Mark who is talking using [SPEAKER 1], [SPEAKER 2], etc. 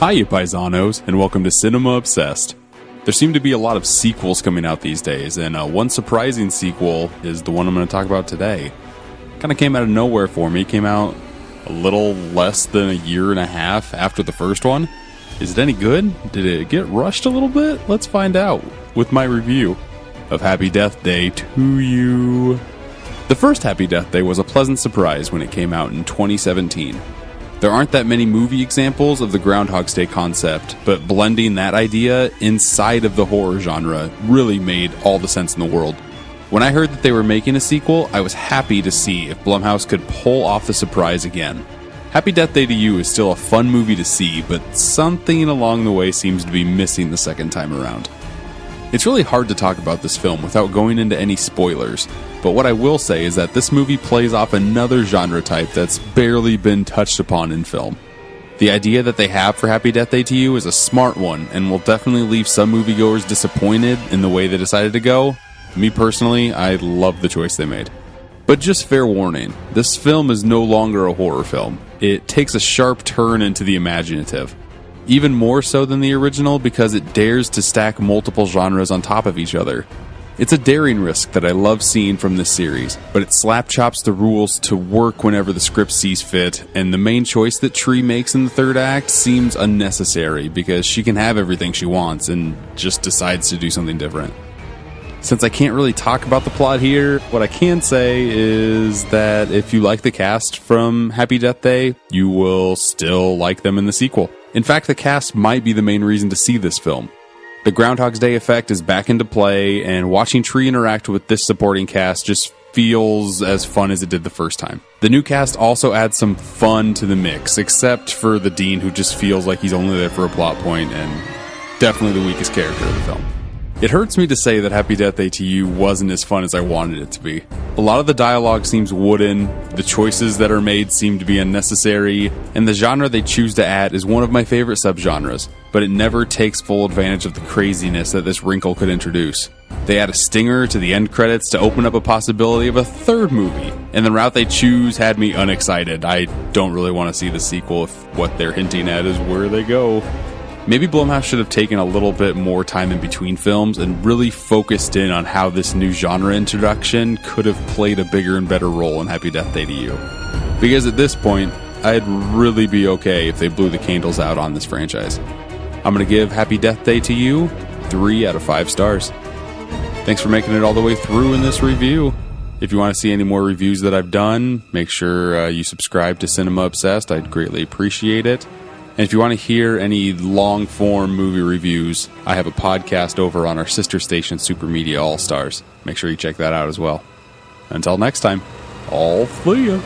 [SPEAKER 1] Hiya paisanos, and welcome to Cinema Obsessed. There seem to be a lot of sequels coming out these days, and one surprising sequel is the one I'm going to talk about today. Kind of came out of nowhere for me, came out a little less than a year and a half after the first one. Is it any good? Did it get rushed a little bit? Let's find out with my review of Happy Death Day to You. The first Happy Death Day was a pleasant surprise when it came out in 2017. There aren't that many movie examples of the Groundhogs Day concept, but blending that idea inside of the horror genre really made all the sense in the world. When I heard that they were making a sequel, I was happy to see if Blumhouse could pull off the surprise again. Happy Death Day to You is still a fun movie to see, but something along the way seems to be missing the second time around. It's really hard to talk about this film without going into any spoilers, but what I will say is that this movie plays off another genre type that's barely been touched upon in film. The idea that they have for Happy Death Day to You is a smart one and will definitely leave some moviegoers disappointed in the way they decided to go. Me personally, I love the choice they made. But just fair warning, this film is no longer a horror film. It takes a sharp turn into the imaginative. Even more so than the original because it dares to stack multiple genres on top of each other. It's a daring risk that I love seeing from this series, but it slap-chops the rules to work whenever the script sees fit, and the main choice that Tree makes in the third act seems unnecessary because she can have everything she wants and just decides to do something different. Since I can't really talk about the plot here, what I can say is that if you like the cast from Happy Death Day, you will still like them in the sequel. In fact, the cast might be the main reason to see this film. The Groundhog's Day effect is back into play, and watching Tree interact with this supporting cast just feels as fun as it did the first time. The new cast also adds some fun to the mix, except for the Dean, who just feels like he's only there for a plot point and definitely the weakest character of the film. It hurts me to say that Happy Death Day to You wasn't as fun as I wanted it to be. A lot of the dialogue seems wooden, the choices that are made seem to be unnecessary, and the genre they choose to add is one of my favorite subgenres, but it never takes full advantage of the craziness that this wrinkle could introduce. They add a stinger to the end credits to open up a possibility of a third movie, and the route they choose had me unexcited. I don't really want to see the sequel if what they're hinting at is where they go. Maybe Blumhouse should have taken a little bit more time in between films and really focused in on how this new genre introduction could have played a bigger and better role in Happy Death Day to You. Because at this point, I'd really be okay if they blew the candles out on this franchise. I'm going to give Happy Death Day to You 3 out of 5 stars. Thanks for making it all the way through in this review. If you want to see any more reviews that I've done, make sure you subscribe to Cinema Obsessed. I'd greatly appreciate it. And if you want to hear any long-form movie reviews, I have a podcast over on our sister station, Super Media All-Stars. Make sure you check that out as well. Until next time, I'll see ya.